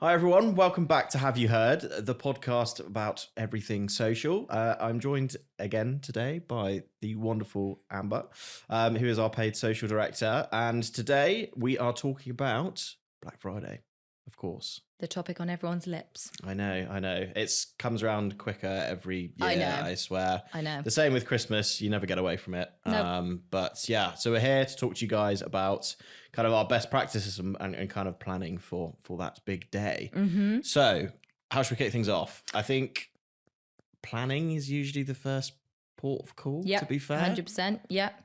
Hi, everyone. Welcome back to Have You Heard, the podcast about everything social. I'm joined again today by the wonderful Amber, who is our paid social director. And today we are talking about Black Friday, of course. The topic on everyone's lips. I know. It comes around quicker every year, I swear. I know. The same with Christmas. You never get away from it. Nope. But yeah, so we're here to talk to you guys about kind of our best practices and kind of planning for that big day. Mm-hmm. So how should we kick things off? I think planning is usually the first port of call, to be fair. 100%. Yep.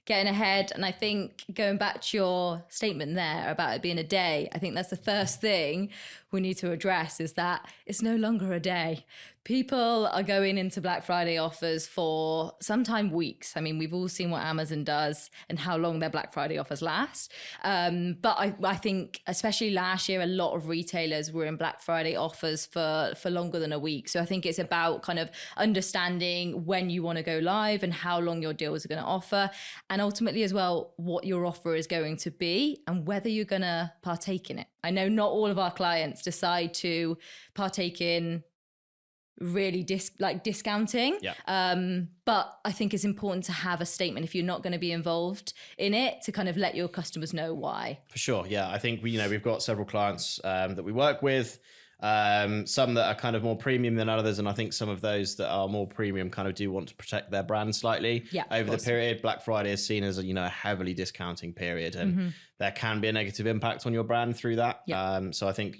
Getting ahead. And I think going back to your statement there about it being a day, I think that's the first thing we need to address is that it's no longer a day. People are going into Black Friday offers for sometime weeks. I mean, we've all seen what Amazon does and how long their Black Friday offers last. But I think, especially last year, a lot of retailers were in Black Friday offers for longer than a week. So I think it's about kind of understanding when you want to go live and how long your deals are going to offer. And ultimately as well, what your offer is going to be and whether you're going to partake in it. I know not all of our clients decide to partake in really discounting. But I think it's important to have a statement if you're not going to be involved in it to kind of let your customers know why. For sure. Yeah. I think we've got several clients that we work with. Some that are kind of more premium than others, and I think some of those that are more premium kind of do want to protect their brand slightly over the period. Black Friday is seen as a heavily discounting period, and there can be a negative impact on your brand through that. So I think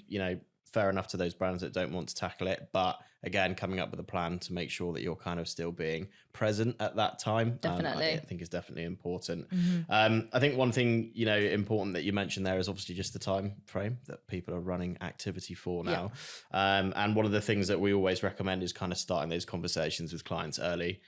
fair enough to those brands that don't want to tackle it, but again, coming up with a plan to make sure that you're kind of still being present at that time. Definitely. I think is definitely important. I think one thing, important that you mentioned there is obviously just the time frame that people are running activity for now. And one of the things that we always recommend is kind of starting those conversations with clients early.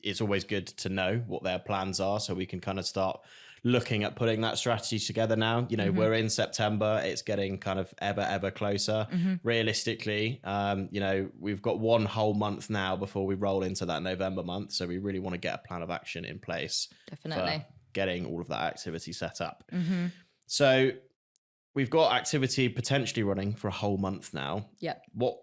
It's always good to know what their plans are so we can kind of start looking at putting that strategy together now. We're in September, it's getting kind of ever closer. Realistically, we've got one whole month now before we roll into that November month. So we really want to get a plan of action in place. Definitely. For getting all of that activity set up. So we've got activity potentially running for a whole month now. What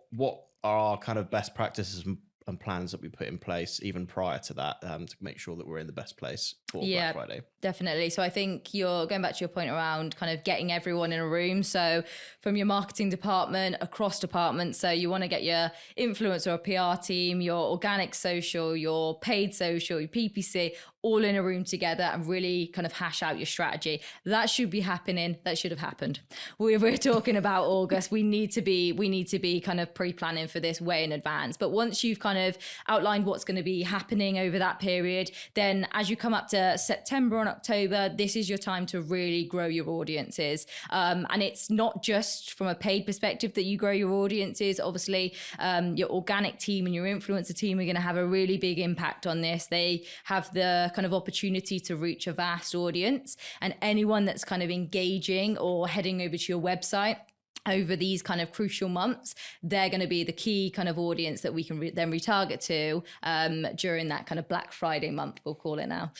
are our kind of best practices and plans that we put in place even prior to that to make sure that we're in the best place for Black Friday? Definitely. So I think you're going back to your point around kind of getting everyone in a room. So from your marketing department across departments. So you want to get your influencer or PR team, your organic social, your paid social, your PPC, all in a room together and really kind of hash out your strategy. That should be happening. That should have happened. We're talking about August. We need to be kind of pre-planning for this way in advance. But once you've kind of outlined what's going to be happening over that period, then as you come up to September and October, this is your time to really grow your audiences. And it's not just from a paid perspective that you grow your audiences. Obviously, your organic team and your influencer team are going to have a really big impact on this. They have the kind of opportunity to reach a vast audience, and anyone that's kind of engaging or heading over to your website over these kind of crucial months, they're going to be the key kind of audience that we can then retarget to during that kind of Black Friday month, we'll call it now.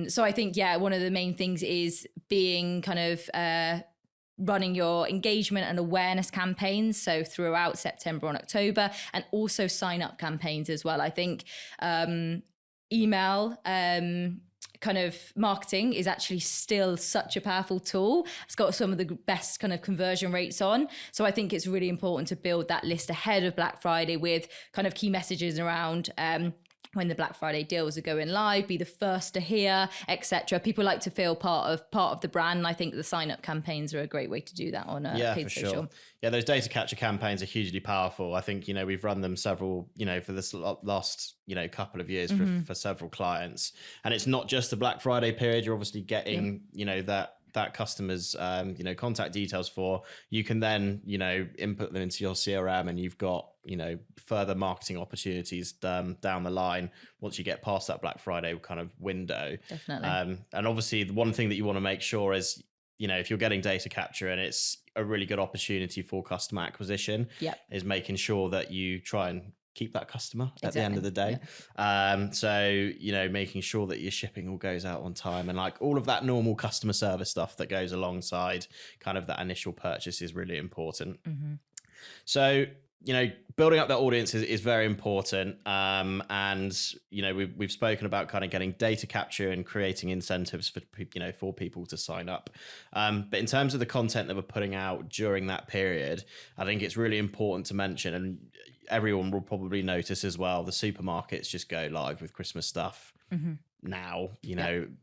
So I think, one of the main things is being kind of running your engagement and awareness campaigns. So throughout September and October, and also sign up campaigns as well. I think email kind of marketing is actually still such a powerful tool. It's got some of the best kind of conversion rates on. So I think it's really important to build that list ahead of Black Friday with kind of key messages around when the Black Friday deals are going live, be the first to hear, etc. People like to feel part of the brand. And I think the sign up campaigns are a great way to do that on paid social. Sure. Yeah, those data capture campaigns are hugely powerful. I think, we've run them several, for this last, couple of years for several clients. And it's not just the Black Friday period. You're obviously getting, that customer's contact details for. You can then input them into your CRM, and you've got further marketing opportunities down the line once you get past that Black Friday kind of window. Definitely. And obviously the one thing that you want to make sure is if you're getting data capture and it's a really good opportunity for customer acquisition, is making sure that you try and keep that customer at the end of the day. So, making sure that your shipping all goes out on time and like all of that normal customer service stuff that goes alongside kind of that initial purchase is really important. So, building up that audience is very important. And, we've spoken about kind of getting data capture and creating incentives for people to sign up. But in terms of the content that we're putting out during that period, I think it's really important to mention, and everyone will probably notice as well, the supermarkets just go live with Christmas stuff now.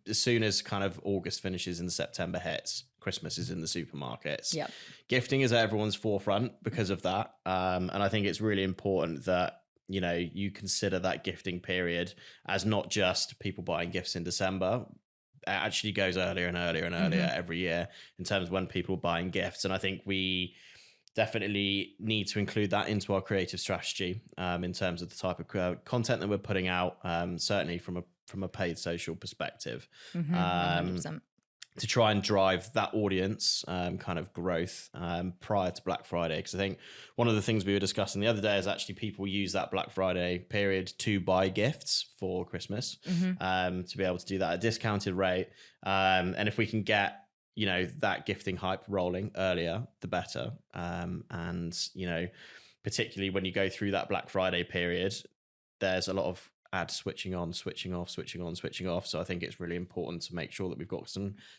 As soon as kind of August finishes and September hits, Christmas is in the supermarkets. Gifting is at everyone's forefront because of that. And I think it's really important that, you consider that gifting period as not just people buying gifts in December. It actually goes earlier and earlier and earlier every year in terms of when people are buying gifts. And I think we definitely need to include that into our creative strategy in terms of the type of content that we're putting out, certainly from a paid social perspective. 100%. To try and drive that audience kind of growth prior to Black Friday. Because I think one of the things we were discussing the other day is actually people use that Black Friday period to buy gifts for Christmas, to be able to do that at a discounted rate. And if we can get, that gifting hype rolling earlier, the better. And, particularly when you go through that Black Friday period, there's a lot of ad switching on, switching off, switching on, switching off. So I think it's really important to make sure that we've got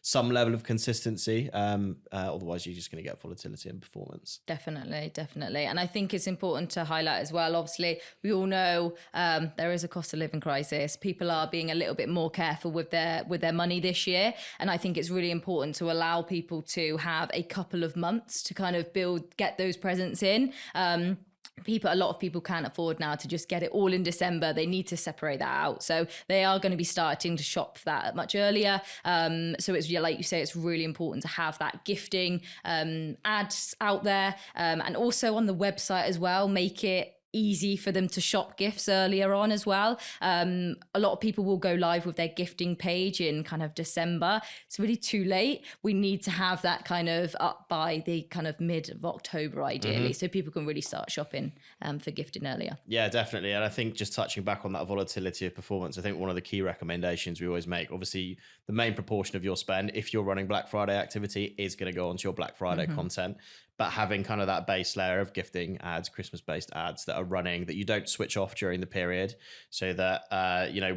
some level of consistency. Otherwise, you're just going to get volatility in performance. Definitely. And I think it's important to highlight as well. Obviously, we all know there is a cost of living crisis. People are being a little bit more careful with their money this year. And I think it's really important to allow people to have a couple of months to kind of get those presents in. A lot of people can't afford now to just get it all in December. They need to separate that out. So they are going to be starting to shop for that much earlier. So it's, like you say, it's really important to have that gifting ads out there. And also on the website as well, make it easy for them to shop gifts earlier on as well. A lot of people will go live with their gifting page in kind of December. It's really too late. We need to have that kind of up by the kind of mid of October, ideally, so people can really start shopping for gifting earlier. Yeah, definitely. And I think just touching back on that volatility of performance, I think one of the key recommendations we always make, obviously the main proportion of your spend, if you're running Black Friday activity, is going to go onto your Black Friday content. But having kind of that base layer of gifting ads, Christmas-based ads that are running, that you don't switch off during the period, so that,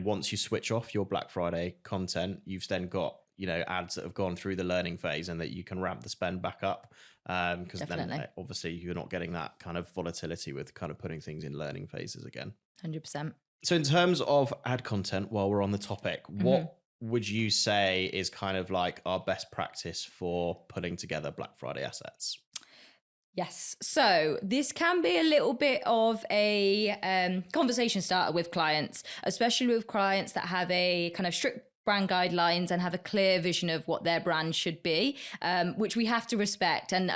once you switch off your Black Friday content, you've then got, ads that have gone through the learning phase and that you can ramp the spend back up. Because then obviously you're not getting that kind of volatility with kind of putting things in learning phases again. 100%. So in terms of ad content, while we're on the topic, what would you say is kind of like our best practice for putting together Black Friday assets? Yes. So this can be a little bit of a conversation starter with clients, especially with clients that have a kind of strict brand guidelines and have a clear vision of what their brand should be, which we have to respect. And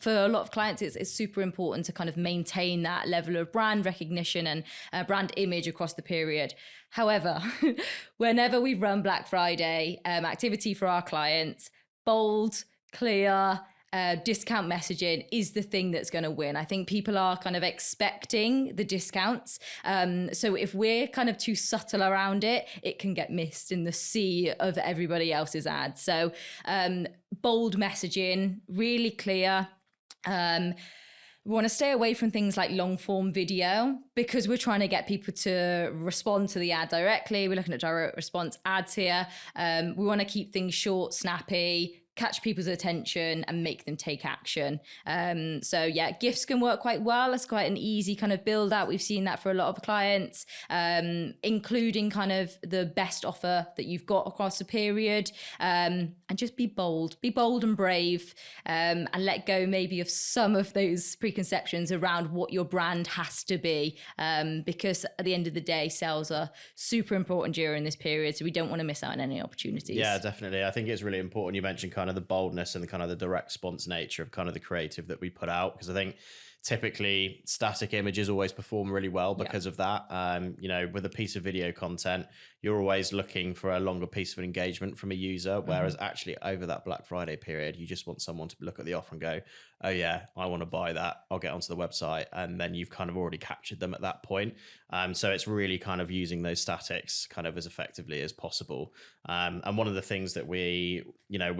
for a lot of clients, it's super important to kind of maintain that level of brand recognition and brand image across the period. However, whenever we run Black Friday activity for our clients, bold, clear, discount messaging is the thing that's going to win. I think people are kind of expecting the discounts. So if we're kind of too subtle around it, it can get missed in the sea of everybody else's ads. So bold messaging, really clear. We want to stay away from things like long form video because we're trying to get people to respond to the ad directly. We're looking at direct response ads here. We want to keep things short, snappy, catch people's attention and make them take action. So yeah, gifts can work quite well. It's quite an easy kind of build out. We've seen that for a lot of clients, including kind of the best offer that you've got across the period. And just be bold and brave, and let go maybe of some of those preconceptions around what your brand has to be. Because at the end of the day, sales are super important during this period. So we don't want to miss out on any opportunities. Yeah, definitely. I think it's really important. You mentioned kind of the boldness and the kind of the direct response nature of kind of the creative that we put out, because I think typically static images always perform really well because of that. You know, with a piece of video content, you're always looking for a longer piece of engagement from a user, whereas actually over that Black Friday period, you just want someone to look at the offer and go, oh yeah, I want to buy that. I'll get onto the website. And then you've kind of already captured them at that point. So it's really kind of using those statics kind of as effectively as possible. And one of the things that we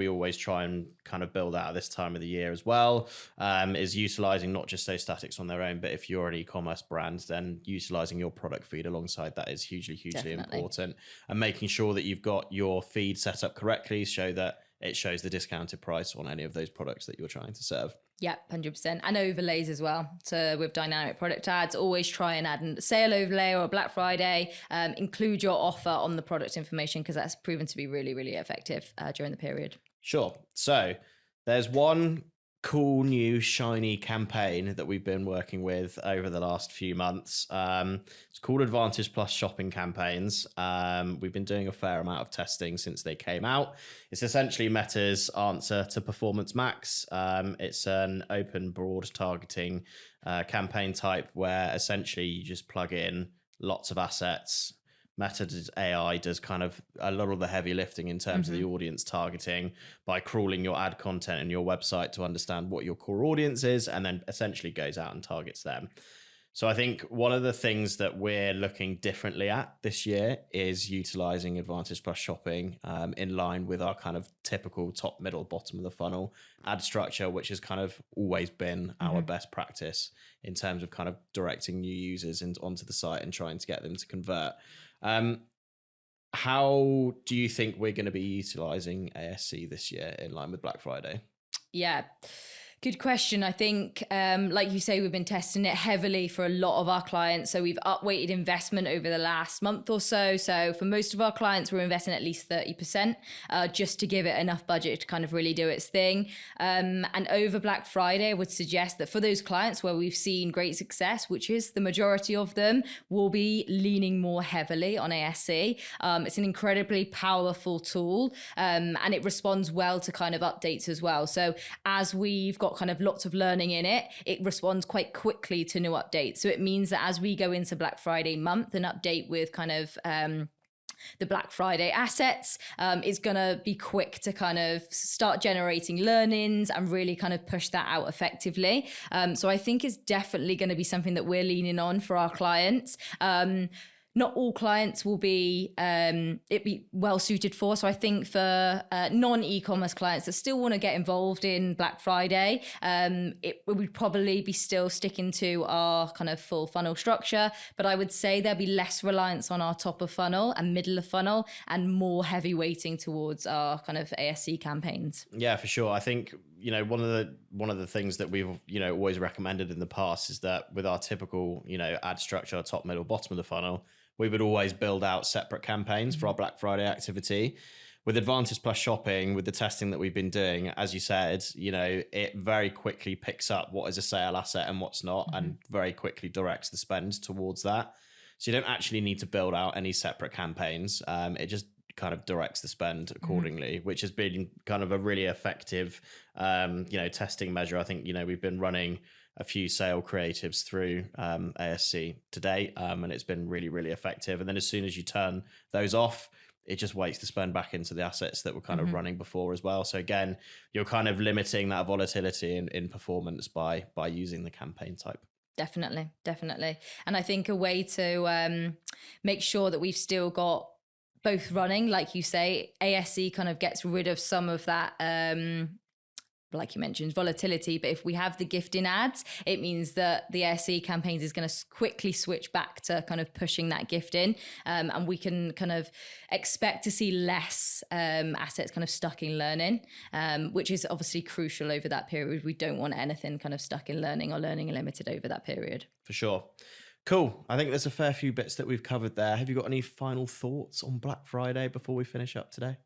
always try and kind of build out this time of the year as well, is utilizing not just those statics on their own, but if you're an e-commerce brand, then utilizing your product feed alongside that is hugely important, and making sure that you've got your feed set up correctly so that it shows the discounted price on any of those products that you're trying to serve. Yeah, 100%. And overlays as well. So with dynamic product ads, always try and add a sale overlay or a Black Friday, include your offer on the product information, because that's proven to be really, really effective during the period. Sure. So there's one cool new shiny campaign that we've been working with over the last few months. It's called Advantage Plus shopping campaigns. We've been doing a fair amount of testing since they came out. It's essentially Meta's answer to Performance Max. It's an open broad targeting campaign type where essentially you just plug in lots of assets. Meta's AI does kind of a lot of the heavy lifting in terms of the audience targeting by crawling your ad content and your website to understand what your core audience is, and then essentially goes out and targets them. So I think one of the things that we're looking differently at this year is utilizing Advantage Plus shopping in line with our kind of typical top, middle, bottom of the funnel ad structure, which has kind of always been our best practice in terms of kind of directing new users onto the site and trying to get them to convert. How do you think we're going to be utilizing ASC this year in line with Black Friday? Yeah. Good question. I think, like you say, we've been testing it heavily for a lot of our clients. So we've upweighted investment over the last month or so. So for most of our clients, we're investing at least 30% just to give it enough budget to kind of really do its thing. And over Black Friday, I would suggest that for those clients where we've seen great success, which is the majority of them, we'll be leaning more heavily on ASC. It's an incredibly powerful tool, and it responds well to kind of updates as well. So as we've got kind of lots of learning in it, it responds quite quickly to new updates. So it means that as we go into Black Friday month and update with kind of the Black Friday assets, is going to be quick to kind of start generating learnings and really kind of push that out effectively. So I think it's definitely going to be something that we're leaning on for our clients. Not all clients will be well suited for. So I think for non-e-commerce clients that still want to get involved in Black Friday, it would probably be still sticking to our kind of full funnel structure. But I would say there'll be less reliance on our top of funnel and middle of funnel and more heavy weighting towards our kind of ASC campaigns. Yeah, for sure. I think, one of the things that we've, always recommended in the past is that with our typical, ad structure, top, middle, bottom of the funnel, we would always build out separate campaigns for our Black Friday activity. With Advantage Plus shopping, with the testing that we've been doing, as you said, it very quickly picks up what is a sale asset and what's not, and very quickly directs the spend towards that. So you don't actually need to build out any separate campaigns. It just kind of directs the spend accordingly, which has been kind of a really effective, testing measure. I think, we've been running a few sale creatives through ASC today, and it's been really, really effective. And then as soon as you turn those off, it just weights the spend back into the assets that were kind of running before as well. So again, you're kind of limiting that volatility in performance by using the campaign type. Definitely. And I think a way to make sure that we've still got both running, like you say, ASC kind of gets rid of some of that, like you mentioned, volatility. But if we have the gifting ads, it means that the ASC campaigns is going to quickly switch back to kind of pushing that gifting. And we can kind of expect to see less assets kind of stuck in learning, which is obviously crucial over that period. We don't want anything kind of stuck in learning or learning limited over that period. For sure. Cool. I think there's a fair few bits that we've covered there. Have you got any final thoughts on Black Friday before we finish up today?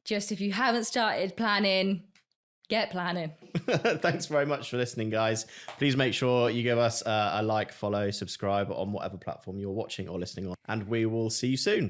Just if you haven't started planning, get planning. Thanks very much for listening, guys. Please make sure you give us a like, follow, subscribe on whatever platform you're watching or listening on, and we will see you soon.